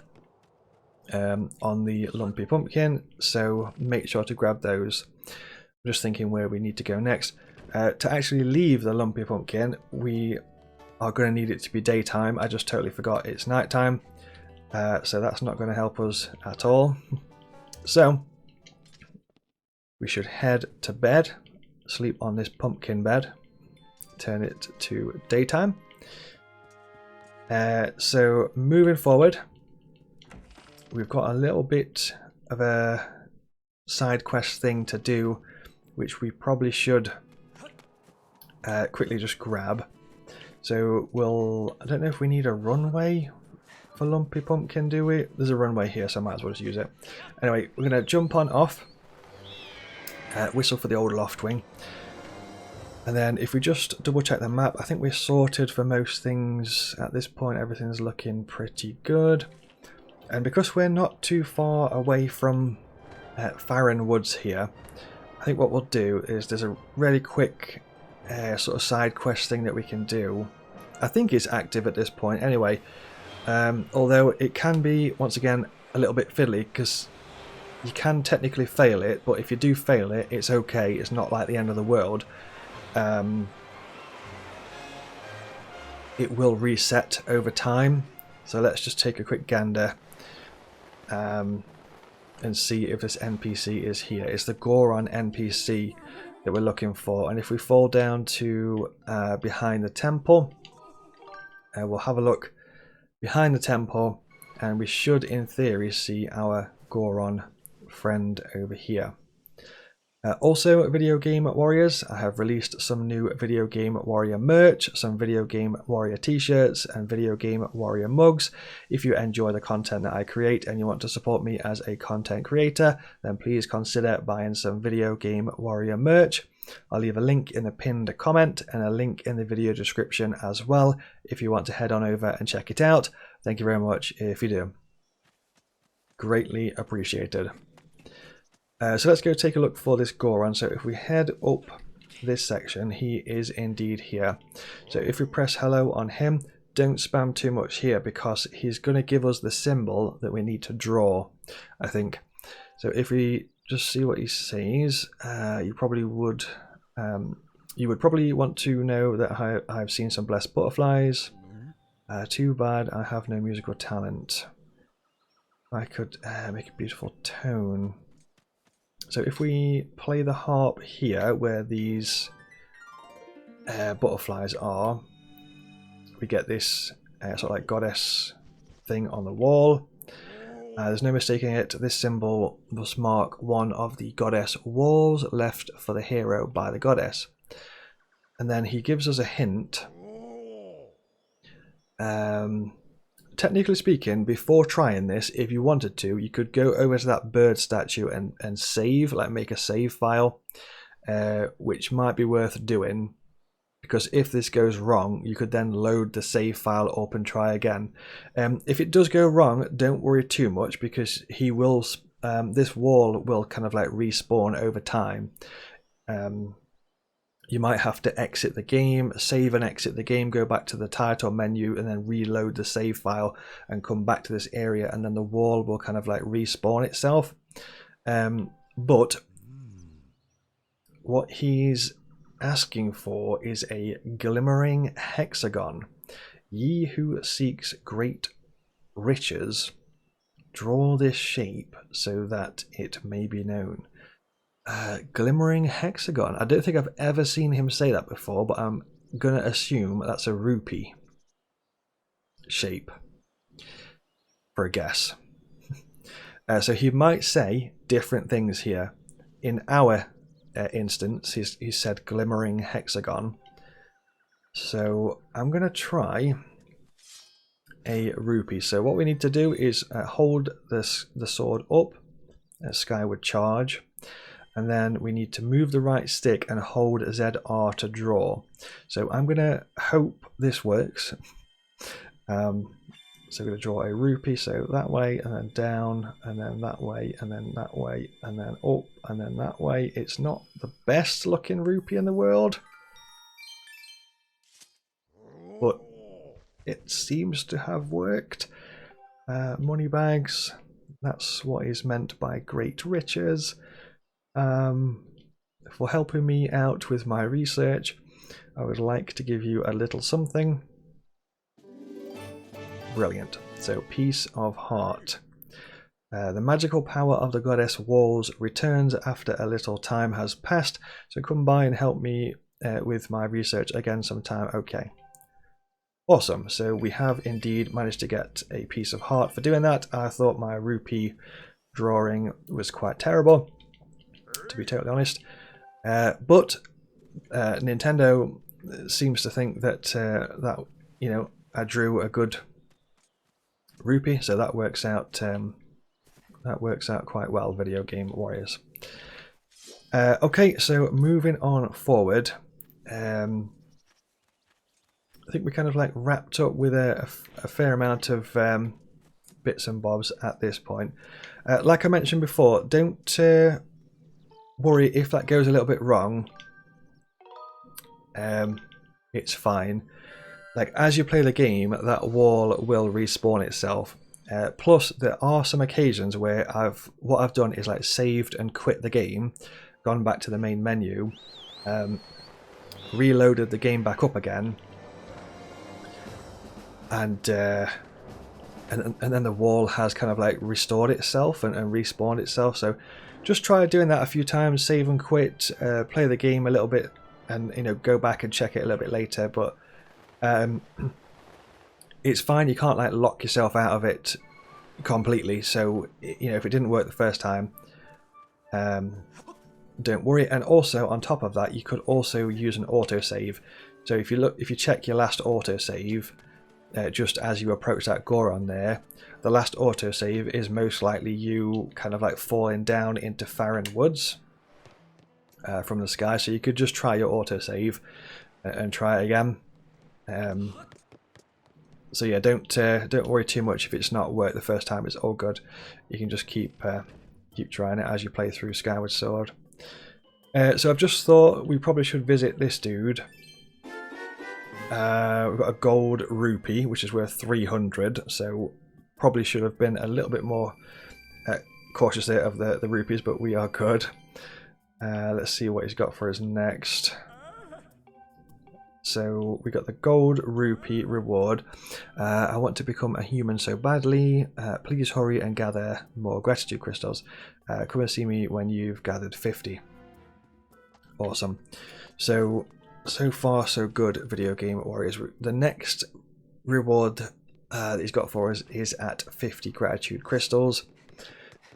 on the lumpy pumpkin, so make sure to grab those. I'm just thinking where we need to go next. To actually leave the lumpy pumpkin, we are going to need it to be daytime. I just totally forgot it's nighttime, so that's not going to help us at all. So we should head to bed, sleep on this pumpkin bed, turn it to daytime. So moving forward, we've got a little bit of a side quest thing to do, which we probably should quickly just grab. So I don't know if we need a runway for Lumpy Pumpkin, do we? There's a runway here, so I might as well just use it. Anyway, we're going to jump on off, whistle for the old loft wing, and then if we just double check the map, I think we're sorted for most things at this point. Everything's looking pretty good. And because we're not too far away from Farron Woods here, I think what we'll do is there's a really quick sort of side quest thing that we can do. I think it's active at this point anyway, although it can be, once again, a little bit fiddly because you can technically fail it, but if you do fail it, it's okay. It's not like the end of the world. It will reset over time. So let's just take a quick gander and see if this NPC is here. It's the Goron NPC that we're looking for, and if we fall down to behind the temple, we'll have a look behind the temple, and we should in theory see our Goron friend over here. Also, Video Game Warriors, I have released some new Video Game Warrior merch, some Video Game Warrior t-shirts and Video Game Warrior mugs. If you enjoy the content that I create and you want to support me as a content creator, then please consider buying some Video Game Warrior merch. I'll leave a link in the pinned comment and a link in the video description as well if you want to head on over and check it out. Thank you very much if you do. Greatly appreciated. So let's go take a look for this Goron. So if we head up this section, he is indeed here. So if we press hello on him, don't spam too much here because he's going to give us the symbol that we need to draw, I think. So if we just see what he says, you would probably want to know that I've seen some blessed butterflies. Too bad I have no musical talent. I could make a beautiful tone. So if we play the harp here where these butterflies are, we get this sort of like goddess thing on the wall. There's no mistaking it, this symbol must mark one of the goddess walls left for the hero by the goddess. And then he gives us a hint. Technically speaking, before trying this, if you wanted to, you could go over to that bird statue and save, like make a save file, which might be worth doing, because if this goes wrong, you could then load the save file up and try again. If it does go wrong, don't worry too much, because he will, this wall will kind of like respawn over time. You might have to exit the game, save and exit the game, go back to the title menu and then reload the save file and come back to this area, and then the wall will kind of like respawn itself. But what he's asking for is a glimmering hexagon. Ye who seeks great riches, draw this shape so that it may be known. Glimmering hexagon. I don't think I've ever seen him say that before, but I'm gonna assume that's a rupee shape for a guess. So he might say different things here. In our instance, he said glimmering hexagon. So I'm gonna try a rupee. So what we need to do is hold the sword up, skyward charge, and then we need to move the right stick and hold ZR to draw. So I'm gonna hope this works. So we're going to draw a rupee, so that way, and then down, and then that way, and then that way, and then up, and then that way. It's not the best looking rupee in the world, but it seems to have worked. Money bags, that's what is meant by great riches. For helping me out with my research, I would like to give you a little something. Brilliant. So, piece of heart. The magical power of the goddess walls returns after a little time has passed. So come by and help me with my research again sometime. Okay. Awesome. So we have indeed managed to get a piece of heart for doing that. I thought my rupee drawing was quite terrible, to be totally honest. But Nintendo seems to think that that, you know, I drew a good rupee, so that works out quite well, Video Game Warriors. Okay, so moving on forward, I think we kind of like wrapped up with a fair amount of bits and bobs at this point. Like I mentioned before, don't worry if that goes a little bit wrong. It's fine. Like, as you play the game, that wall will respawn itself. Plus, there are some occasions where what I've done is like saved and quit the game, gone back to the main menu, reloaded the game back up again, and then the wall has kind of like restored itself and respawned itself. So just try doing that a few times, save and quit, play the game a little bit, and go back and check it a little bit later. But it's fine. You can't like lock yourself out of it completely. So if it didn't work the first time, don't worry. And also on top of that, you could also use an autosave. So if you check your last autosave, just as you approach that Goron there, the last autosave is most likely you kind of like falling down into Farron Woods from the sky. So you could just try your autosave and try it again. So yeah, don't worry too much if it's not worked the first time. It's all good. You can just keep trying it as you play through Skyward Sword. So I've just thought we probably should visit this dude. We've got a gold rupee, which is worth 300, so probably should have been a little bit more cautious there of the rupees, but we are good. Let's see what he's got for us next. So we got the gold rupee reward. I want to become a human so badly. Please hurry and gather more gratitude crystals. Come and see me when you've gathered 50. Awesome. So far so good, Video Game Warriors. The next reward that he's got for us is at 50 gratitude crystals.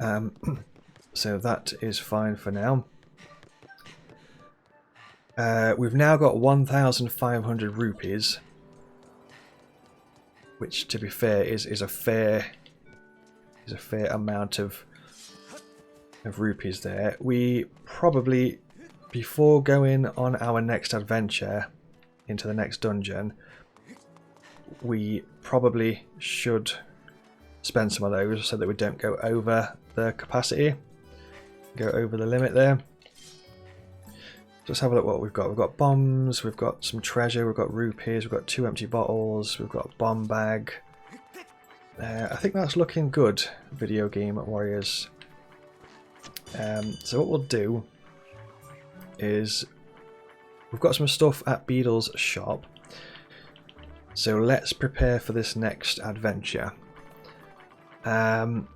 So that is fine for now. We've now got 1,500 rupees, which, to be fair, is a fair amount of rupees there. We probably, before going on our next adventure into the next dungeon, we probably should spend some of those so that we don't go over the capacity, go over the limit there. Let's have a look what we've got. We've got bombs, we've got some treasure, we've got rupees, we've got 2 empty bottles, we've got a bomb bag. I think that's looking good, Video Game Warriors. So what we'll do is we've got some stuff at Beedle's shop. So let's prepare for this next adventure. I'm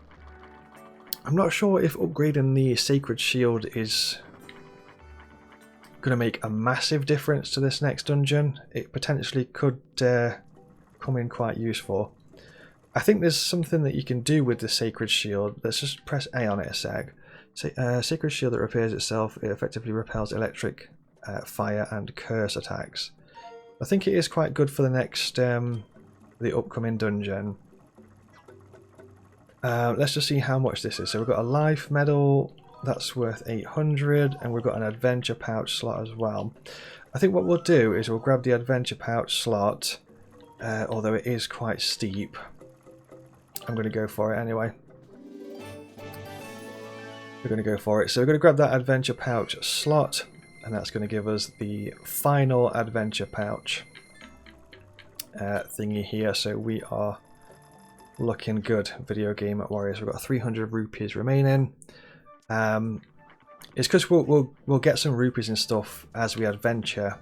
not sure if upgrading the Sacred Shield is going to make a massive difference to this next dungeon. It potentially could come in quite useful. I think there's something that you can do with the Sacred Shield. Let's just press A on it a sec. Sacred Shield that repairs itself, it effectively repels electric, fire and curse attacks. I think it is quite good for the next, the upcoming dungeon. Let's just see how much this is. So we've got a life medal, that's worth 800, and we've got an adventure pouch slot as well. I think what we'll do is we'll grab the adventure pouch slot, although it is quite steep. I'm going to go for it anyway. We're going to go for it. So we're going to grab that adventure pouch slot, and that's going to give us the final adventure pouch thingy here. So we are looking good, Video Game Warriors. We've got 300 rupees remaining. It's because we'll get some rupees and stuff as we adventure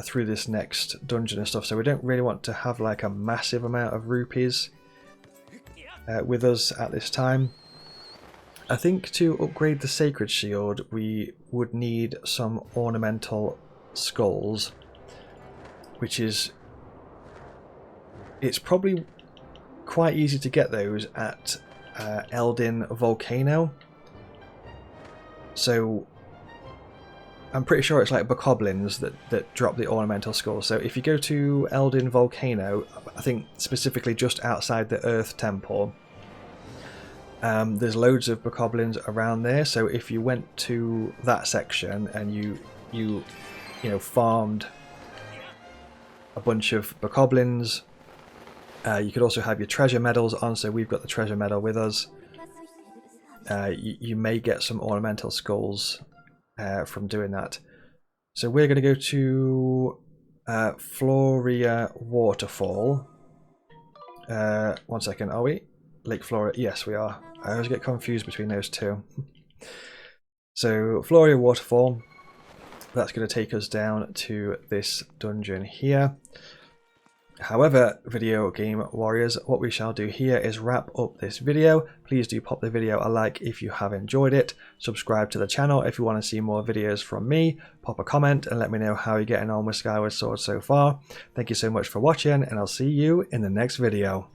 through this next dungeon and stuff. So we don't really want to have like a massive amount of rupees with us at this time. I think to upgrade the Sacred Shield we would need some ornamental skulls, which is, it's probably quite easy to get those at Eldin Volcano. So I'm pretty sure it's like bokoblins that drop the ornamental skulls. So if you go to Eldin Volcano, I think specifically just outside the Earth Temple, there's loads of bokoblins around there. So if you went to that section and you know farmed a bunch of bokoblins, you could also have your treasure medals on. So we've got the treasure medal with us. You may get some ornamental skulls from doing that. So we're going to go to Floria Waterfall. One second, are we? Lake Floria, yes we are. I always get confused between those two. So Floria Waterfall, that's going to take us down to this dungeon here. However, Video Game Warriors, what we shall do here is wrap up this video. Please do pop the video a like if you have enjoyed it. Subscribe to the channel if you want to see more videos from me. Pop a comment and let me know how you're getting on with Skyward Sword so far. Thank you so much for watching, and I'll see you in the next video.